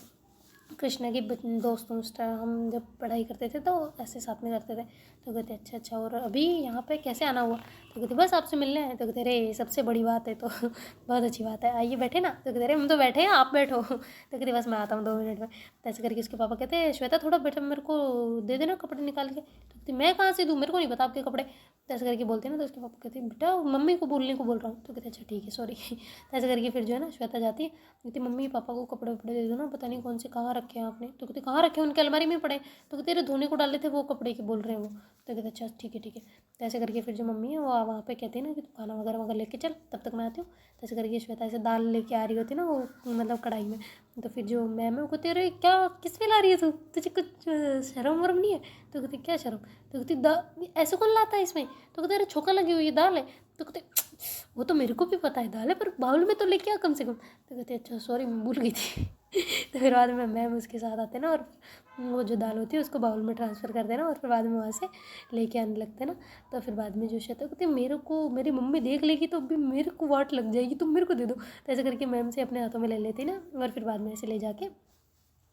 कृष्णा की दोस्त हूँ, उस टाइम हम जब पढ़ाई करते थे तो ऐसे साथ में करते थे। तो कहते अच्छा अच्छा, और अभी यहाँ पे कैसे आना हुआ। तो कहते बस आपसे मिलने हैं। तो कहते अरे सबसे बड़ी बात है तो बहुत अच्छी बात है, आइए बैठे ना। तो कहते अरे हम तो बैठे हैं आप बैठो। तो कहते बस मैं आता हूँ 2 मिनट में। तो ऐसे करके उसके पापा कहते श्वेता थोड़ा बेटा मेरे को दे देना कपड़े निकाल के। तो कहती मैं कहाँ से दूँ, मेरे को नहीं पता आपके कपड़े। तो ऐसे करके बोलते हैं ना। तो उसके पापा कहते बेटा मम्मी को बोलने को बोल रहा हूँ। तो कहते अच्छा ठीक है सॉरी। तो ऐसे करके फिर जो है ना श्वेता जाती है, कहती मम्मी पापा को कपड़े वपड़े दे दो ना, पता नहीं कौन से कहाँ रखे हैं आपने। तो कहते कहाँ रखे हैं, उनके अलमारी में पड़े। तो कहते तेरे धोने को डाले थे वो कपड़े के बोल रहे हैं वो। तो कहते अच्छा ठीक है ठीक है। तो ऐसे करके फिर जो मम्मी है वो वहाँ पे कहती है ना कि तू खाना वगैरह लेके चल, तब तक मैं आती हूँ। तो ऐसे करके श्वेता ऐसे दाल लेके आ रही होती है ना वो मतलब कढ़ाई में। तो फिर जो मैम है वो कहती अरे क्या किस पे ला रही है तू, तुझे कुछ शर्म वरम नहीं है। तो कहती क्या शर्म। तो कहती ऐसे कौन लाता है इसमें। तो कहते अरे छोका लगी हुई है दाल है। तो कहते वो तो मेरे को भी पता है दाल है, पर बाउल में तो लेके आ कम से कम। तो कहते अच्छा सॉरी मैं भूल गई थी। तो फिर बाद में मैम उसके साथ आते ना, और वो जो दाल होती है उसको बाउल में ट्रांसफ़र कर देना, और फिर बाद में वहाँ से लेके आने लगते ना। तो फिर बाद में जो श्वेता कहते मेरे को मेरी मम्मी देख लेगी तो अभी मेरे को वाट लग जाएगी, तुम मेरे को दे दो। तो ऐसे करके मैम से अपने हाथों में ले लेती ना, और फिर बाद में ऐसे ले जाके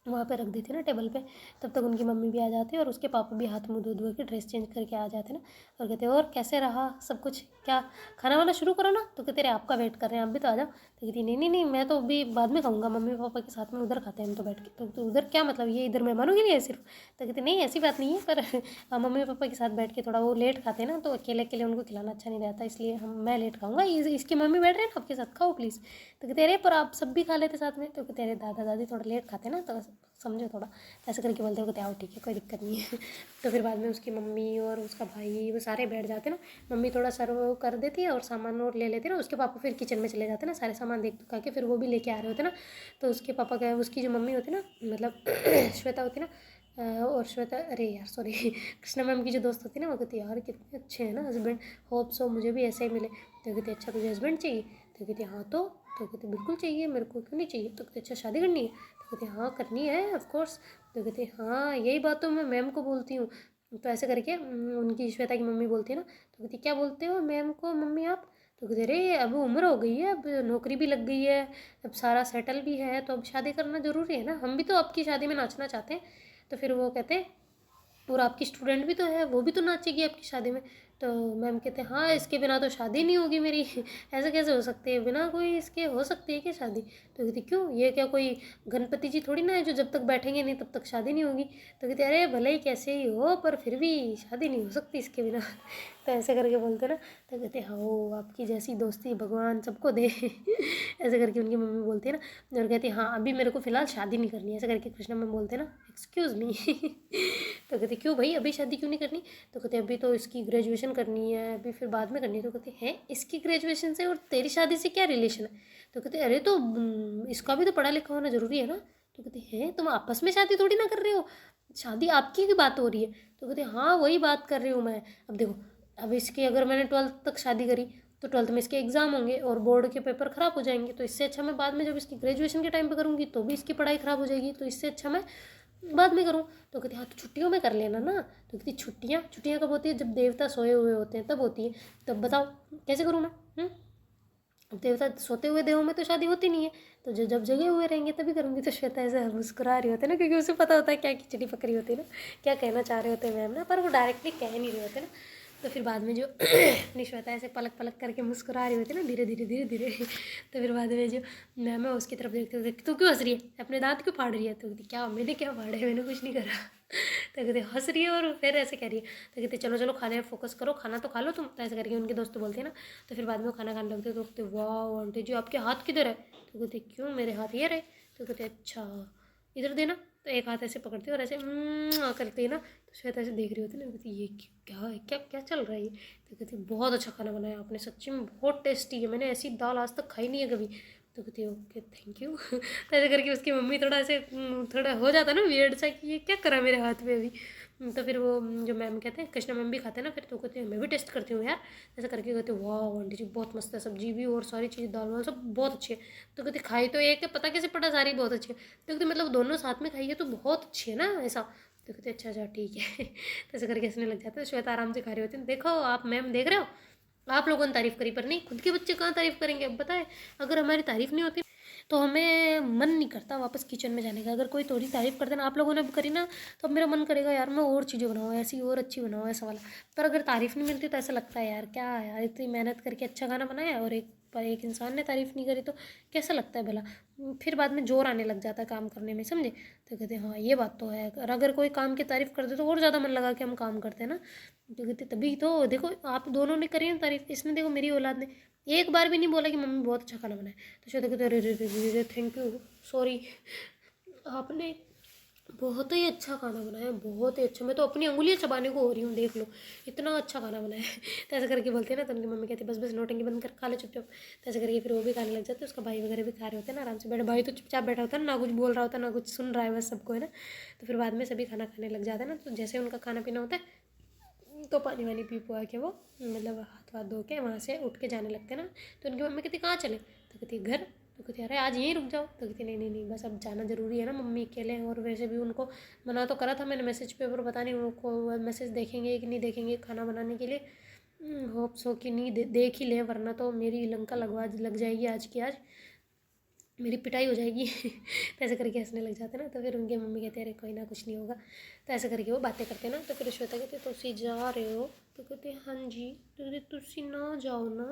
वहाँ पे रख देती ना टेबल पे। तब तक उनकी मम्मी भी आ जाती है और उसके पापा भी हाथ मुँह धो धो के ड्रेस चेंज करके आ जाते ना, और कहते और कैसे रहा सब कुछ, क्या खाना वाना शुरू करो ना। तो कहते रहे आपका वेट कर रहे हैं आप भी तो आ जाओ। तो कहती नहीं नहीं नहीं मैं तो अभी बाद में खाऊंगा, मम्मी पापा के साथ में उधर खाते हैं हम तो बैठ के। तो उधर क्या मतलब ये इधर मेहमानों के लिए है सिर्फ। तो कहते नहीं ऐसी बात नहीं है, पर मम्मी पापा के साथ बैठ के थोड़ा वो लेट खाते हैं ना, तो अकेले अकेले उनको खिलाना अच्छा नहीं रहता, इसलिए मैं लेट खाऊंगा, इसकी मम्मी बैठ रहे हैं ना आपके साथ, खाओ प्लीज़। तो कहते अरे पर आप सब भी खा लेते साथ में। तो कहते अरे दादा दादी थोड़ा लेट खाते ना, तो समझो थोड़ा। ऐसे करके बोलते हो कहते आओ ठीक है कोई दिक्कत नहीं है। तो फिर बाद में उसकी मम्मी और उसका भाई वो सारे बैठ जाते ना। मम्मी थोड़ा सर्व कर देती है और सामान और ले लेते ना, उसके पापा फिर किचन में चले जाते ना, सारे सामान देख दुखा के फिर वो भी लेके आ रहे होते ना। तो उसके पापा क्या उसकी जो मम्मी होती ना मतलब श्वेता होती ना, और श्वेता अरे यार सॉरी कृष्णा मैम की जो दोस्त होती है ना वो कहती है यार कितने अच्छे हैं ना हस्बैंड, होप सो मुझे भी ऐसे ही मिले। तो कहती अच्छा तुझे हस्बैंड चाहिए। तो कहती हाँ तो कहते बिल्कुल चाहिए, मेरे को क्यों नहीं चाहिए। तो कहते अच्छा शादी करनी है। तो कहते हाँ करनी है ऑफ कोर्स। तो कहते हाँ यही बात तो मैं मैम को बोलती हूँ। तो ऐसे करके उनकी श्वेता की मम्मी बोलती है ना। तो कहती क्या बोलते हो मैम को मम्मी आप। तो कहते अरे अब उम्र हो गई है, अब नौकरी भी लग गई है, अब सारा सेटल भी है, तो अब शादी करना ज़रूरी है ना, हम भी तो आपकी शादी में नाचना चाहते हैं। तो फिर वो कहते और आपकी स्टूडेंट भी तो है वो भी तो नाचेगी आपकी शादी में। तो मैम कहते हैं हाँ इसके बिना तो शादी नहीं होगी मेरी। ऐसे कैसे हो सकती है, बिना कोई इसके हो सकती है क्या शादी। तो कहती क्यों ये क्या कोई गणपति जी थोड़ी ना है जो जब तक बैठेंगे नहीं तब तक शादी नहीं होगी। तो कहते अरे भले ही कैसे ही हो पर फिर भी शादी नहीं हो सकती इसके बिना। तो ऐसे करके बोलते ना। तो कहते हाँ वो आपकी जैसी दोस्ती भगवान सबको दे। ऐसे करके उनकी मम्मी बोलती है ना, और कहती हाँ अभी मेरे को फ़िलहाल शादी नहीं करनी है। ऐसे करके कृष्णा मैम बोलते ना एक्सक्यूज़ मी। तो कहते क्यों भाई अभी शादी क्यों नहीं करनी। तो कहते अभी तो इसकी ग्रेजुएशन करनी है, अभी फिर बाद में करनी है। तो कहते हैं इसकी ग्रेजुएशन से और तेरी शादी से क्या रिलेशन है। तो कहते अरे तो इसका भी तो पढ़ा लिखा होना ज़रूरी है ना। तो कहते हैं तुम आपस में शादी थोड़ी ना कर रहे हो, शादी आपकी की बात हो रही है। तो कहते हाँ वही बात कर रही हूँ मैं। अब देखो अब इसकी अगर मैंने 12th तक शादी करी तो 12th में इसके एग्ज़ाम होंगे और बोर्ड के पेपर ख़राब हो जाएंगे, तो इससे अच्छा मैं बाद में जब इसकी ग्रेजुएशन के टाइम पे करूँगी तो भी इसकी पढ़ाई ख़राब हो जाएगी, तो इससे अच्छा मैं बाद में करूँ। तो कहती हाँ तो छुट्टियों में कर लेना ना। तो कहती छुट्टियाँ कब होती है, जब देवता सोए हुए होते हैं तब होती है। तब बताओ कैसे करूँ मैं। अब देवता सोते हुए देहों में तो शादी होती नहीं है, तो जो जब जगे हुए रहेंगे तभी करूँगी। तो श्वेता ऐसे मुस्कुरा रही होती है ना, क्योंकि उसे पता होता है क्या खिचड़ी पकड़ी होती है ना, क्या कहना चाह रहे होते हैं मैम ना, पर वो डायरेक्टली कह नहीं रहे होते ना। तो फिर बाद में जो अपनी श्वेता ऐसे पलक पलक करके मुस्कुरा रही होती है ना धीरे धीरे धीरे धीरे। तो फिर बाद में जो मैम है उसकी तरफ देखते हुए तो क्यों हंस रही है, अपने दांत क्यों फाड़ रही है। तो कहती क्या मैंने क्या फाड़े, मैंने कुछ नहीं करा। तो कहते हंस रही है और फिर ऐसे कह रही है। तो कहते चलो चलो खाने में फोकस करो, खाना तो खा लो तुम। तो ऐसे करके उनके दोस्त बोलते हैं ना। तो फिर बाद में वो खाना खाने लगते तो कहते वाह आंटी जी आपके हाथ किधर है। तो कहते क्यों मेरे हाथ ये रहे। तो कहते अच्छा इधर देना। तो एक हाथ ऐसे पकड़ती है और ऐसे करती है ना, तो श्वेता ऐसे देख रही होती है ना, कहती ये क्या है, क्या क्या चल रहा है ये। तो कहती बहुत अच्छा खाना बनाया आपने, सच्ची में बहुत टेस्टी है, मैंने ऐसी दाल आज तक खाई नहीं है कभी। तो कहती है ओके थैंक यू। तो ऐसे करके उसकी मम्मी थोड़ा ऐसे थोड़ा हो जाता है ना वियर्ड सा कि ये क्या करा मेरे हाथ में अभी। तो फिर वो जो मैम कहते हैं, कृष्णा मैम भी खाते हैं ना, फिर तो कहते हैं मैं भी टेस्ट करती हूँ यार। ऐसा करके कहते हैं वाह आंटी जी बहुत मस्त है, सब्जी भी और सारी चीज़ दाल वाल सब बहुत अच्छी है। तो कहते खाई तो एक है, पता कैसे पता सारी बहुत अच्छी है। तो कहते मतलब दोनों साथ में खाइए तो बहुत अच्छी है ना ऐसा। तो कहते अच्छा अच्छा ठीक है। तो ऐसे करके हंसने लग जाता है। श्वेता आराम से खा रही होती है, देखो आप मैम देख रहे हो, आप लोगों ने तारीफ करी पर नहीं, खुद के बच्चे कहाँ तारीफ करेंगे। अब बताए अगर हमारी तारीफ नहीं होती तो हमें मन नहीं करता वापस किचन में जाने का। अगर कोई थोड़ी तारीफ कर देना, आप लोगों ने करी ना, तो अब मेरा मन करेगा यार मैं और चीज़ें बनाऊँ ऐसी और अच्छी बनाऊँ ऐसा वाला। पर अगर तारीफ नहीं मिलती तो ऐसा लगता है यार क्या यार इतनी मेहनत करके अच्छा खाना बनाया और एक इंसान ने तारीफ नहीं करी तो कैसा लगता है भला। फिर बाद में जोर आने लग जाता है काम करने में, समझे। तो कहते हैं हाँ ये बात तो है, और अगर कोई काम की तारीफ कर दे तो और ज़्यादा मन लगा कि हम काम करते हैं ना। तो कहते तभी तो देखो आप दोनों ने करी ना तारीफ, इसने देखो मेरी औलाद ने एक बार भी नहीं बोला कि मम्मी बहुत अच्छा खाना बनाया। तो श्वेता कहते अरे रे रे रे रे थैंक यू सॉरी, आपने बहुत ही अच्छा खाना बनाया, बहुत ही अच्छा, मैं तो अपनी उंगलियां चबाने को हो रही हूँ देख लो, इतना अच्छा खाना बनाया है। तो ऐसे करके बोलते हैं ना, तो उनकी मम्मी कहती है बस बस नोटंकी बंद कर खा ले चुपचाप। तो ऐसे करके फिर वो भी खाने लग जाते हैं, उसका भाई वगैरह भी खा रहे होते हैं ना आराम से बैठे, भाई तो चुपचाप बैठा होता है ना कुछ बोल रहा होता है ना कुछ सुन रहा है बस सबको है ना। तो फिर बाद में सभी खाना खाने लग जाते हैं ना, तो जैसे उनका खाना पीना होता है तो पानी वानी पी पुआ के वो मतलब हाथ वाथ धो के वहाँ से उठ के जाने लगते हैं ना। तो उनकी मम्मी कहती कहाँ चले, तो कहती घर। तो कहती अरे आज यहीं रुक जाओ। तो कहती नहीं नहीं नहीं बस अब जाना ज़रूरी है ना, मम्मी अकेले हैं और वैसे भी उनको मना तो करा था मैंने मैसेज पे, पर पता नहीं उनको मैसेज देखेंगे कि नहीं देखेंगे खाना बनाने के लिए। होप सो कि नहीं देख ही ले, वरना तो मेरी लंका लग जाएगी आज की आज, मेरी पिटाई हो जाएगी। तो ऐसे करके हंसने लग जाते ना, तो फिर उनके मम्मी कहते अरे कोई ना कुछ नहीं होगा। तो ऐसे करके वो बातें करते ना, तो फिर श्वेता कहते तुसी जा रहे हो, तो कहते हाँ जी। तो कहते तुसी ना जाओ ना,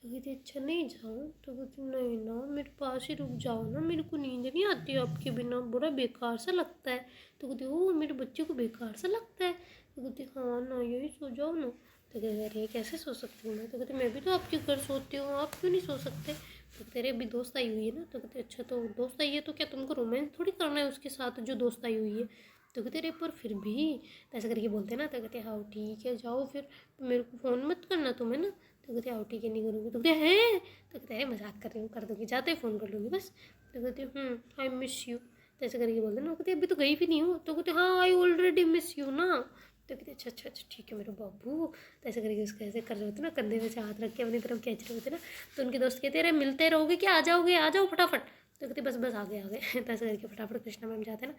तो कहते अच्छा नहीं जाऊँ, तो कहते नहीं ना मेरे पास ही रुक जाओ ना, मेरे को नींद नहीं आती आपके बिना, बड़ा बेकार सा लगता है। तो कहते ओ मेरे बच्चे को बेकार सा लगता है। तो कहते हाँ ना यही सो जाओ ना। तो कहते अरे कैसे सो सकती हूँ मैं। तो कहते मैं भी तो आपके घर सोती हूँ, आप क्यों नहीं सो सकते। तो तेरे अभी दोस्त आई हुई है ना। तो कहते अच्छा तो दोस्त आई है तो क्या तुमको रोमांस थोड़ी करना है उसके साथ जो दोस्त आई हुई है। तो कहते अरे पर फिर भी, तो ऐसा करके बोलते हैं ना। तो कहते हाँ ठीक है जाओ फिर, मेरे को फ़ोन मत करना तुम्हें ना। तो कहते आओ ठीक है नहीं करूँगी। तो कहते हैं, तो कहते अरे मजाक कर रही हूँ, कर दूँगी जाते ही फ़ोन कर लूँगी बस। तो कहते आई मिस यू। तो ऐसे करके बोलते ना, कहते अभी तो गई भी नहीं हो। तो कहते हाँ आई ऑलरेडी मिस यू ना। तो कहते अच्छा अच्छा अच्छा ठीक है मेरे बाबू। तो ऐसे करके उसको ऐसे कर रहे होते ना, कंधे में से हाथ रख के अपनी तरफ खींच रहे होते ना। तो उनके दोस्त कहते अरे मिलते रहोगे क्या, आ जाओगे आ जाओ फटाफट। तो कहते बस बस आ गए। तो ऐसे करके फटाफट कृष्णा मैम जाते हैं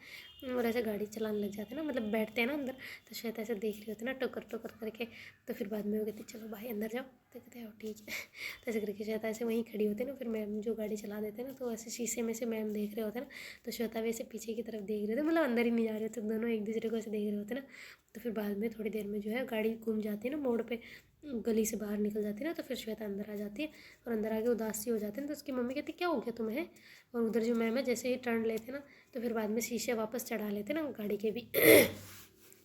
ना और ऐसे गाड़ी चलाने लग जाते हैं ना, मतलब बैठते हैं ना अंदर। तो श्वेता ऐसे देख रही होती है ना टोकर टोकर करके। तो फिर बाद में वो कहती चलो भाई अंदर जाओ। तो कहते हैं ठीक है। तो ऐसे करके श्वेता ऐसे वहीं खड़ी होती है ना, फिर मैम जो गाड़ी चला देते हैं ना, तो ऐसे शीशे में से मैम देख रहे होते हैं ना। तो श्वेता भी ऐसे पीछे की तरफ देख रहे थे, मतलब अंदर ही नहीं जा रहे थे, दोनों एक दूसरे को ऐसे देख रहे होते ना। तो फिर बाद में थोड़ी देर में जो है गाड़ी घूम जाती है ना मोड़ पे, गली से बाहर निकल जाती है ना। तो फिर श्वेता अंदर आ जाती है और अंदर आके उदास सी हो जाती है। तो उसकी मम्मी कहती क्या हो गया तुम्हें। और उधर जो मैम है जैसे ही टर्न लेते ना, तो फिर बाद में शीशे वापस चढ़ा लेते ना गाड़ी के भी।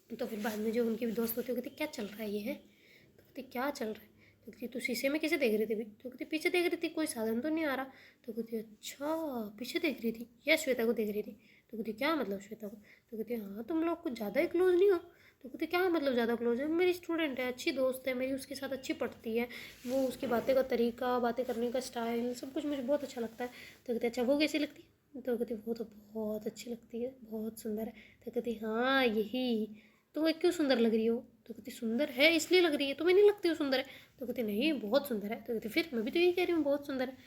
तो फिर बाद में जो उनके भी दोस्त होते हैं कहते क्या चल रहा है ये है। तो कहते क्या चल रहा है। तो कहती तू शीशे में कैसे देख रही थी अभी। तो कहती पीछे देख रही थी, कोई साधन तो नहीं आ रहा। तो कहती अच्छा पीछे देख रही थी या श्वेता को देख रही थी। तो कहती क्या मतलब श्वेता को। तो कहती हाँ तुम लोग कुछ ज़्यादा ही क्लोज नहीं हो। तो कहते क्या मतलब ज़्यादा क्लोज है, मेरी स्टूडेंट है, अच्छी दोस्त है मेरी, उसके साथ अच्छी पढ़ती है, वो उसकी बातें का तरीका, बातें करने का स्टाइल सब कुछ मुझे बहुत अच्छा लगता है। तो कहते अच्छा वो कैसी लगती है। तो कहती वो तो बहुत अच्छी लगती है, बहुत सुंदर है। तो कहती हाँ यही, तो वो क्यों सुंदर लग रही हो। तो कहती सुंदर है इसलिए लग रही है, तुम्हें नहीं लगती हो सुंदर है। तो कहती नहीं बहुत सुंदर है। तो कहती फिर मैं भी तो यही कह रही हूँ बहुत सुंदर है।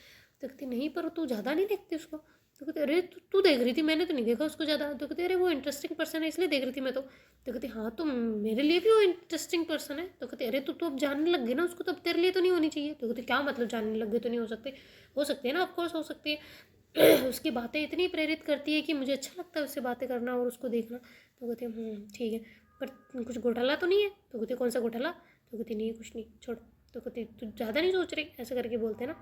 तो कहती नहीं पर तू ज़्यादा नहीं देखती उसको। तो कहते अरे तू देख रही थी, मैंने तो नहीं देखा उसको ज़्यादा। तो कहते अरे वो इंटरेस्टिंग पर्सन है इसलिए देख रही थी मैं तो। तो कहती हाँ तो मेरे लिए भी वो इंटरेस्टिंग पर्सन है। तो कहते अरे तू अब जानने लग गई ना उसको, तब तेरे लिए तो नहीं होनी चाहिए। तो कहते क्या मतलब जानने लग गए तो नहीं हो सकते है ना, ऑफकोर्स हो सकती है। उसकी बातें इतनी प्रेरित करती है कि मुझे अच्छा लगता है उससे बातें करना और उसको देखना। तो कहते ठीक है पर कुछ घोटाला तो नहीं है। तो कहते कौन सा घोटाला। तो कहती नहीं कुछ नहीं छोड़। तो कहती तू ज़्यादा नहीं सोच रही, ऐसे करके बोलते ना,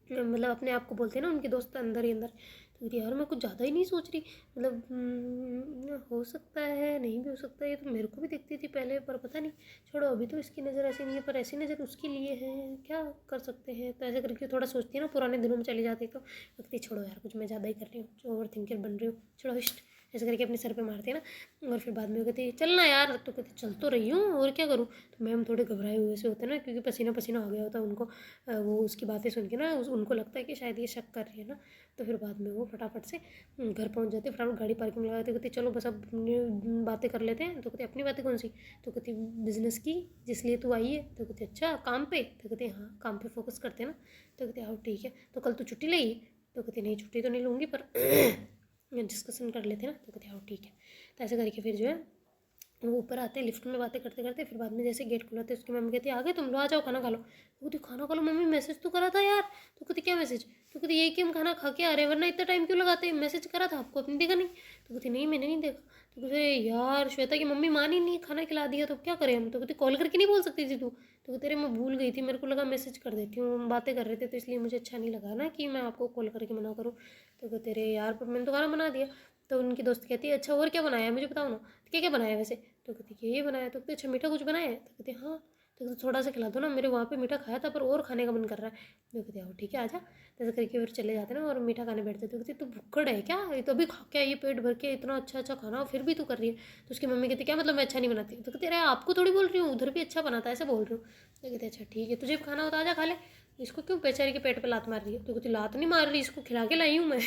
मतलब अपने आप को बोलते हैं ना उनके दोस्त अंदर ही अंदर। तो कहती यार मैं कुछ ज़्यादा ही नहीं सोच रही, मतलब हो सकता है नहीं भी हो सकता है, ये तो मेरे को भी दिखती थी पहले पर पता नहीं, छोड़ो अभी तो इसकी नज़र ऐसी नहीं है पर ऐसी नज़र उसके लिए है, क्या कर सकते हैं। तो ऐसे करके थोड़ा सोचती है ना, पुराने दिनों में चली जाती तो लगती छोड़ो यार कुछ मैं ज़्यादा ही कर रही हूँ, ओवर थिंकर बन रही हूँ, छोड़ो इष्ट ऐसे करके अपने सर पे मारते ना। और फिर बाद में वो कहती चल ना यार, तो कहती चल तो रही हूँ और क्या करूँ। तो मैम थोड़े घबराए हुए से होते हैं ना, क्योंकि पसीना पसीना हो गया होता है उनको। वो उसकी बातें सुन के ना उनको लगता है कि शायद ये शक कर रही है ना। तो फिर बाद में वो फटाफट से घर पहुँच जाते, फटाफट गाड़ी पार्किंग में लगाते, कहती चलो बस अब बातें कर लेते हैं। तो कहती अपनी बातें कौन सी। तो कहती बिजनेस की जिसलिए तू आई है। तो कहती अच्छा काम पे। तो कहती हाँ काम पे फोकस करते हैं ना। तो कहती हाँ ठीक है, तो कल तू छुट्टी लेगी। तो कहती नहीं छुट्टी तो नहीं लूँगी, पर डिस्कशन कर लेते हैं ना। तो कहते हाँ ठीक है। तो ऐसे करके फिर जो है वो ऊपर आते हैं लिफ्ट में बातें करते करते। फिर बाद में जैसे गेट खुलाते उसकी मम्मी कहती है आ गए तुम लोग, आ जाओ खाना खा लो। तो कहती खाना खा लो मम्मी, मैसेज तो करा था यार। तो कहती क्या मैसेज। तो कहती यही कि हम खाना खा के आ रहे हैं, वरना इतना टाइम क्यों लगाते, मैसेज करा था आपको, आपने देखा नहीं। तो कहती नहीं मैंने नहीं देखा। तो कहते यार श्वेता की मम्मी मान ही नहीं, खाना खिला दिया तो क्या करें हम। तो कहती कॉल करके नहीं बोल सकती थी तू। तो कहते अरे मैं भूल गई थी, मेरे को लगा मैसेज कर देती हूँ, हम बातें कर रहे थे तो इसलिए मुझे अच्छा नहीं लगा ना कि मैं आपको कॉल करके मना करूँ। तो कहते अरे यार पर मैंने तो खाना बना दिया। तो उनकी दोस्त कहती है अच्छा और क्या बनाया है मुझे बताओ ना। तो क्या क्या बनाया है वैसे। तो कहती ये बनाया। तो कहते अच्छा मीठा कुछ बनाया है। तो कहते हाँ। तो कहते थोड़ा सा खिला दो ना, मेरे वहाँ पे मीठा खाया था पर और खाने का मन कर रहा है। तो कहते आओ ठीक है आजा। तो ऐसे करके फिर चले जाते ना और मीठा खाने बैठते। तो कहती तू भुक्कड़ है क्या, ये तो अभी खा के आई पेट भर के, इतना अच्छा अच्छा खाना फिर भी तू कर रही है। तो उसकी मम्मी कहती क्या मतलब मैं अच्छा नहीं बनाती। तो कहते अरे आपको थोड़ी बोल रही हूँ, उधर भी अच्छा बनाता है ऐसे बोल रही हूँ। तो कहते अच्छा ठीक है, तुझे खाना होता आजा खा ले, इसको क्यों बेचारी के पेट पे लात मार रही है। तो कहती लात नहीं मार रही, इसको खिला के लाई हूँ मैं।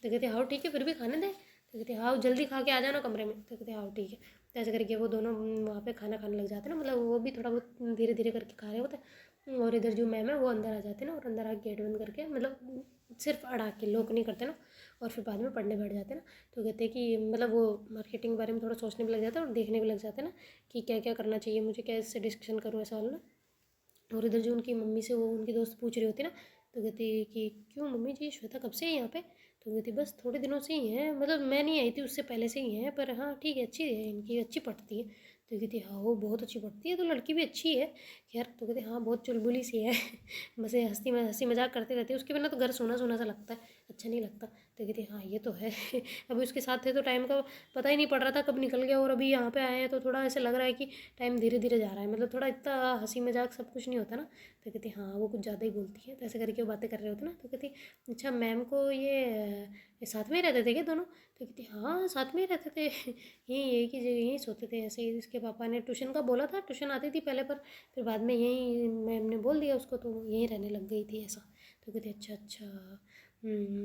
तो कहते हाँ ठीक है फिर भी खाने दे। तो कहते हाँ जल्दी खा के आ जाना कमरे में। तो कहते हाँ ठीक है। तो ऐसे करके वो दोनों वहाँ पे खाना खाने लग जाते हैं ना, मतलब वो भी थोड़ा बहुत धीरे धीरे करके खा रहे होते हैं। और इधर जो मैम है वो अंदर आ जाते हैं ना, और अंदर आके गेट बंद करके मतलब सिर्फ अड़ा के लॉक नहीं करते ना। और फिर बाद में पढ़ने बैठ जाते हैं ना। तो कहते हैं कि मतलब वो मार्केटिंग के बारे में थोड़ा सोचने भी लग जाता है और देखने भी लग जाते हैं ना कि क्या क्या करना चाहिए मुझे, क्या इससे डिस्कशन करूँ ऐसा वाला ना। और इधर जो उनकी मम्मी से वो उनकी दोस्त पूछ रही होती ना। तो कहती कि क्यों मम्मी जी श्वेता कब से है यहाँ पे। तो कहती बस थोड़े दिनों से ही है, मतलब मैं नहीं आई थी उससे पहले से ही है, पर हाँ ठीक है अच्छी है इनकी, अच्छी पढ़ती है। तो कहती हाँ वो बहुत अच्छी पढ़ती है, तो लड़की भी अच्छी है खैर। तो कहती हाँ बहुत चुलबुली सी है। बस ये हंसी मजाक करते रहती है, उसके बिना तो घर सोना सोना सा लगता है, अच्छा नहीं लगता। तो कहती हाँ ये तो है। अभी उसके साथ थे तो टाइम का पता ही नहीं पड़ रहा था कब निकल गया, और अभी यहाँ पे आए हैं तो थोड़ा ऐसे लग रहा है कि टाइम धीरे धीरे जा रहा है, मतलब थोड़ा इतना हंसी मजाक सब कुछ नहीं होता ना। तो कहती हाँ वो कुछ ज़्यादा ही बोलती है। तो ऐसे करके वो बातें कर रहे होते ना। तो कहती अच्छा मैम को ये साथ में ही रहते थे क्या दोनों। तो कहती हाँ साथ में ही रहते थे। यहीं एक ही जगह यहीं सोते थे ऐसे ही, इसके पापा ने ट्यूशन का बोला था, ट्यूशन आती थी पहले पर फिर बाद में यहीं मैम ने बोल दिया उसको, तो यहीं रहने लग गई थी ऐसा। तो कहती अच्छा अच्छा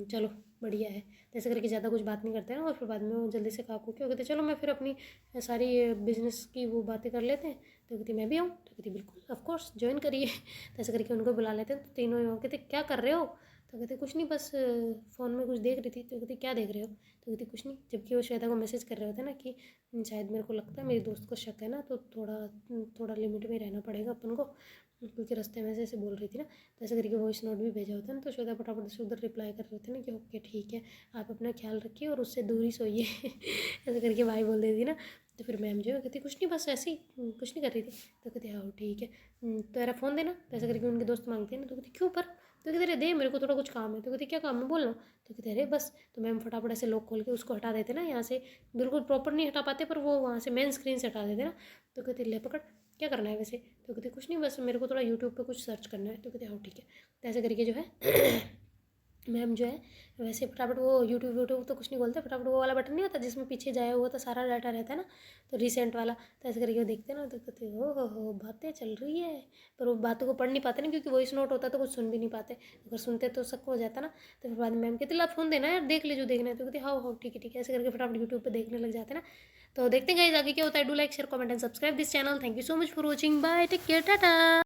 चलो बढ़िया है। तो ऐसे करके ज़्यादा कुछ बात नहीं करते हैं और फिर बाद में वो जल्दी से खा खू के कहते चलो मैं फिर अपनी सारी बिजनेस की वो बातें कर लेते हैं। तो कहती मैं भी आऊँ। तो कहती बिल्कुल ऑफ कोर्स ज्वाइन करिए। तो ऐसे करके उनको बुला लेते हैं। तो तीनों कहते क्या कर रहे हो। तो कहते कुछ नहीं बस फ़ोन में कुछ देख रही थी। तो कहती क्या देख रहे हो। तो कहती कुछ नहीं, जबकि वो श्वेता को मैसेज कर रहे होते हैं ना कि शायद मेरे को लगता है मेरी दोस्त को शक है ना, तो थोड़ा थोड़ा लिमिट में रहना पड़ेगा अपन को, क्योंकि रास्ते में ऐसे बोल रही थी ना। तो ऐसे करके वॉइस नोट भी भेजा होता है ना। तो श्वेता फटाफट से उधर रिप्लाई कर रहे होते हैं ना कि ओके ठीक है आप अपना ख्याल रखिए और उससे दूर ही सोइए। ऐसे करके भाई बोल देती ना। तो फिर मैम जो है कहती कुछ नहीं बस ऐसे ही कुछ नहीं कर रही थी। तो कहती हाँ ठीक है तेरा फ़ोन देना। तो ऐसे करके उनके दोस्त मांगते हैं ना। तो कहती क्यों पर। तो कहते अरे दे मेरे को थोड़ा कुछ काम है। तो कहती क्या काम है बोलना। तो कहते अरे बस। तो मैम फटाफट ऐसे लॉक खोल के उसको हटा देते ना यहाँ से, बिल्कुल प्रॉपर नहीं हटा पाते पर वो वहाँ से मेन स्क्रीन से हटा देते ना। तो कहते ले पकड़ क्या करना है वैसे। तो कहते कुछ नहीं बस मेरे को थोड़ा यूट्यूब पे कुछ सर्च करना है। तो कहते हाँ ठीक है। तो ऐसे करके जो है मैम जो है वैसे फटाफट वो यूट्यूब तो कुछ नहीं बोलते, फटाफट वो वाला बटन नहीं होता जिसमें पीछे जाया हुआ था सारा डाटा रहता है ना, तो रिसेंट वाला। तो ऐसे करके वो देखते हैं ना। तो कहते हो बातें चल रही है, पर वो बातों को पढ़ नहीं पाते ना क्योंकि वॉइस नोट होता तो कुछ सुन भी नहीं पाते, अगर सुनते तो सबको हो जाता ना। तो फिर बाद में मैम कहते ला फ़ोन देना यार देख ले जो देखना है। तो कहते हाँ ठीक है। ऐसे करके फटाफट यूट्यूब पर देखने लग जाते ना। तो देखते हैं गाइस आगे क्या होता है। Do like share comment and subscribe this channel. Thank you so much for watching, bye take care Tata.